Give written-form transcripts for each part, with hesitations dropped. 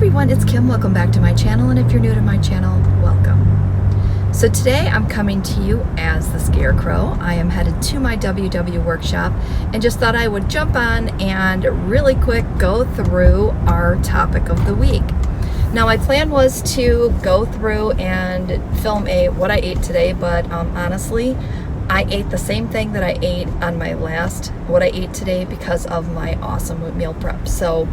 everyone, it's Kim. Welcome back to my channel, and if you're new to my channel, welcome. So today I'm coming to you as the Scarecrow. I am headed to my WW workshop and just thought I would jump on and really quick go through our topic of the week. Now my plan was to go through and film what I ate today, but honestly, I ate the same thing that I ate on my what I ate today because of my awesome meal prep. So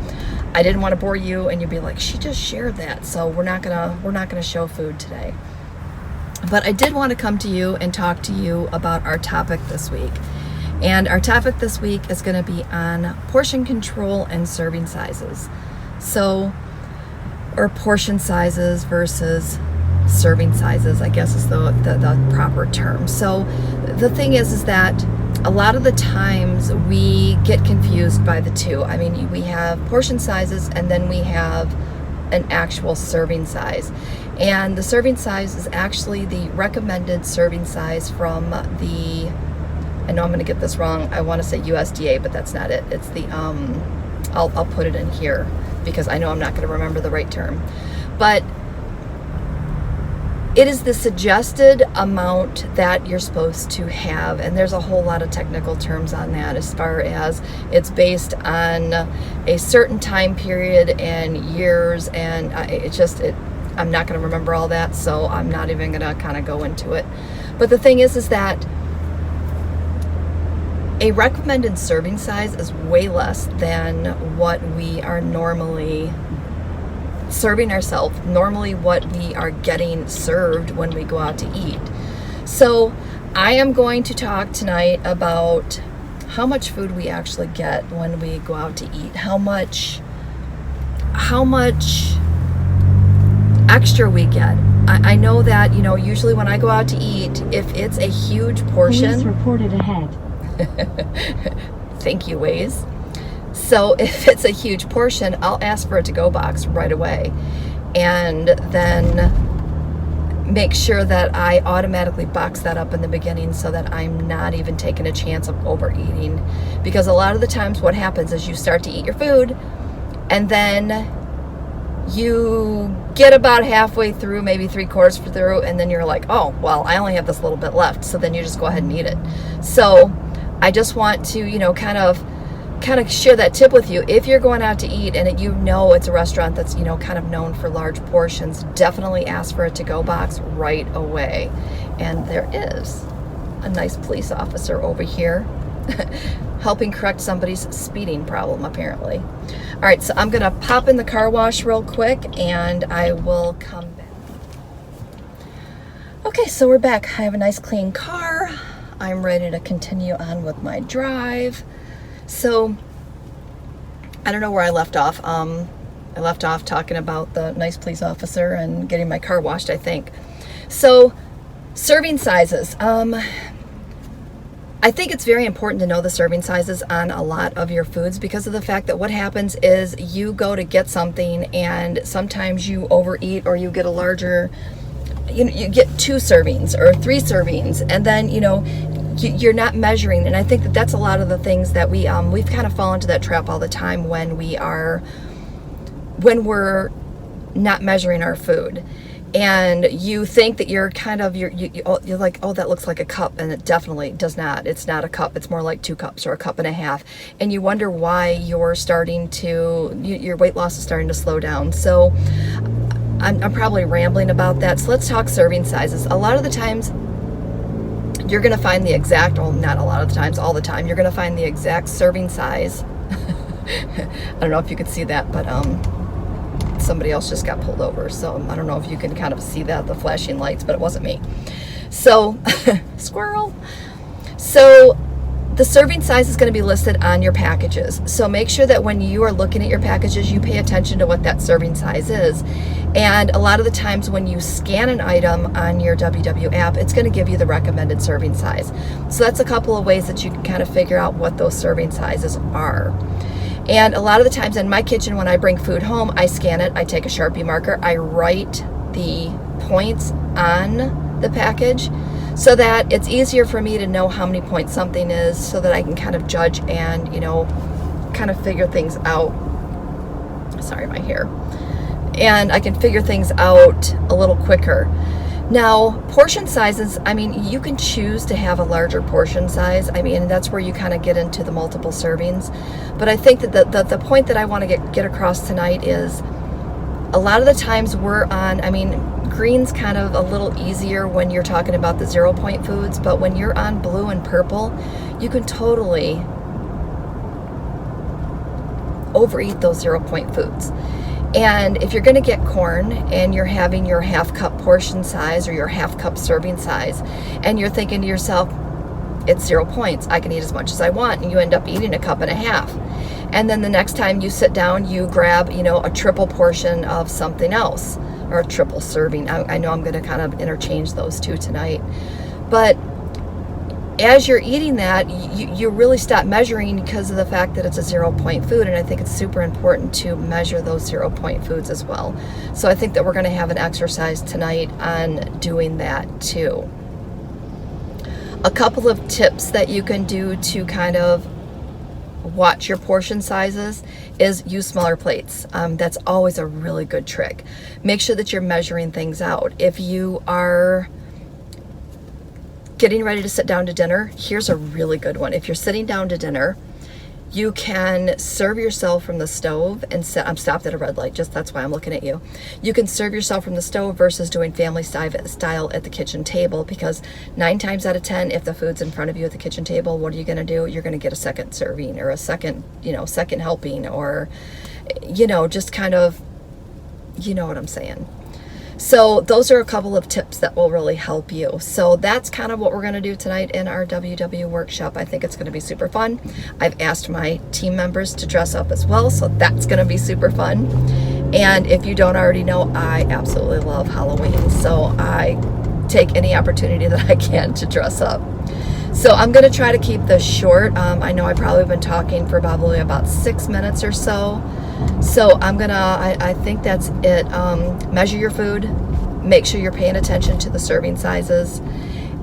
I didn't want to bore you and you'd be like, she just shared that. So we're not gonna show food today. But I did want to come to you and talk to you about our topic this week. And our topic this week is going to be on portion control and serving sizes. Or portion sizes versus serving sizes, I guess is the proper term. So the thing is that a lot of the times we get confused by the two. I mean, we have portion sizes and then we have an actual serving size. And the serving size is actually the recommended serving size from the, I know I'm going to get this wrong, I want to say USDA, but that's not it. It's the, I'll put it in here because I know I'm not going to remember the right term. But it is the suggested amount that you're supposed to have, and there's a whole lot of technical terms on that as far as it's based on a certain time period and years, and I'm not going to remember all that, so I'm not even going to kind of go into it. But the thing is that a recommended serving size is way less than what we are normally serving ourselves, normally what we are getting served when we go out to eat. So I am going to talk tonight about how much food we actually get when we go out to eat, how much extra we get. I know that, usually when I go out to eat, if it's a huge portion. Police reported ahead. Thank you, Waze. So if it's a huge portion, I'll ask for a to-go box right away, and then make sure that I automatically box that up in the beginning so that I'm not even taking a chance of overeating. Because a lot of the times what happens is you start to eat your food and then you get about halfway through, maybe 3/4 through, and then you're like, oh, well, I only have this little bit left. So then you just go ahead and eat it. So I just want to, kind of share that tip with you. If you're going out to eat and it's a restaurant that's, kind of known for large portions, definitely ask for a to-go box right away. And there is a nice police officer over here helping correct somebody's speeding problem, apparently. All right, so I'm going to pop in the car wash real quick and I will come back. Okay, so we're back. I have a nice clean car. I'm ready to continue on with my drive. So, I don't know where I left off. I left off talking about the nice police officer and getting my car washed, I think. So, serving sizes. I think it's very important to know the serving sizes on a lot of your foods because of the fact that what happens is you go to get something and sometimes you overeat or you get a larger, you get 2 servings or 3 servings, and then, you're not measuring. And I think that that's a lot of the things that we've kind of fallen into that trap all the time when we're not measuring our food. And you think that you're like, oh, that looks like a cup, and it definitely does not. It's not a cup. It's more like 2 cups or a cup and a half. And you wonder why your weight loss is starting to slow down. So I'm probably rambling about that. So let's talk serving sizes. A lot of the times you're going to find the exact, well, not a lot of the times, all the time, you're going to find the exact serving size. I don't know if you could see that, but somebody else just got pulled over. So I don't know if you can kind of see that, the flashing lights, but it wasn't me. So, squirrel. So the serving size is going to be listed on your packages. So make sure that when you are looking at your packages, you pay attention to what that serving size is. And a lot of the times when you scan an item on your WW app, it's going to give you the recommended serving size. So that's a couple of ways that you can kind of figure out what those serving sizes are. And a lot of the times in my kitchen, when I bring food home, I scan it, I take a Sharpie marker, I write the points on the package so that it's easier for me to know how many points something is so that I can kind of judge and, kind of figure things out. Sorry, my hair. and I can figure things out a little quicker. Now, portion sizes, I mean, you can choose to have a larger portion size. I mean, that's where you kind of get into the multiple servings. But I think that the point that I want to get across tonight is a lot of the times we're on, I mean, green's kind of a little easier when you're talking about the 0-point foods, but when you're on blue and purple, you can totally overeat those 0-point foods. And if you're going to get corn and you're having your half cup portion size or your half cup serving size, and you're thinking to yourself, it's 0 points, I can eat as much as I want, and you end up eating a cup and a half. And then the next time you sit down, you grab, you know, a triple portion of something else, or a triple serving. I know I'm going to kind of interchange those two tonight. But as you're eating that, you really stop measuring because of the fact that it's a 0-point food, and I think it's super important to measure those 0-point foods as well. So I think that we're going to have an exercise tonight on doing that too. A couple of tips that you can do to kind of watch your portion sizes is use smaller plates. That's always a really good trick. Make sure that you're measuring things out. If you are getting ready to sit down to dinner, here's a really good one. If you're sitting down to dinner, you can serve yourself from the stove and I'm stopped at a red light, just that's why I'm looking at you. You can serve yourself from the stove versus doing family style at the kitchen table, because 9 times out of 10, if the food's in front of you at the kitchen table, what are you going to do? You're going to get a second serving or a second helping, or, just kind of, you know what I'm saying. So those are a couple of tips that will really help you. So that's kind of what we're going to do tonight in our WW workshop. I think it's going to be super fun. I've asked my team members to dress up as well, so that's going to be super fun. And if you don't already know, I absolutely love Halloween, so I take any opportunity that I can to dress up. So I'm going to try to keep this short. I know I've probably been talking for probably about 6 minutes or so. So I think that's it. Measure your food, make sure you're paying attention to the serving sizes,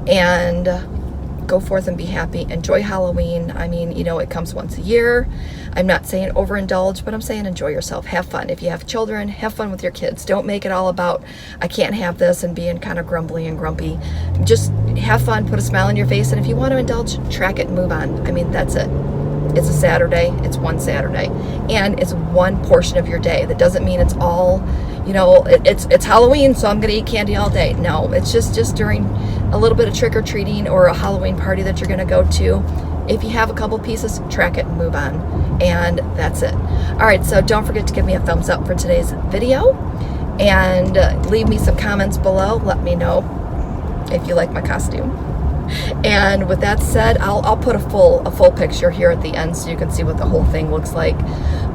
and go forth and be happy. Enjoy Halloween. I mean, it comes once a year. I'm not saying overindulge, but I'm saying enjoy yourself. Have fun. If you have children, have fun with your kids. Don't make it all about, I can't have this, and being kind of grumbly and grumpy. Just have fun, put a smile on your face, and if you want to indulge, track it and move on. I mean, that's it. It's a Saturday, it's one Saturday, and it's one portion of your day. That doesn't mean it's all, it's Halloween, so I'm going to eat candy all day. No, it's just during a little bit of trick-or-treating or a Halloween party that you're going to go to. If you have a couple pieces, track it and move on, and that's it. All right, so don't forget to give me a thumbs up for today's video, and leave me some comments below. Let me know if you like my costume. And with that said, I'll put a full picture here at the end so you can see what the whole thing looks like.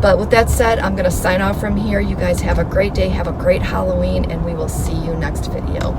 But with that said, I'm going to sign off from here. You guys have a great day, have a great Halloween, and we will see you next video.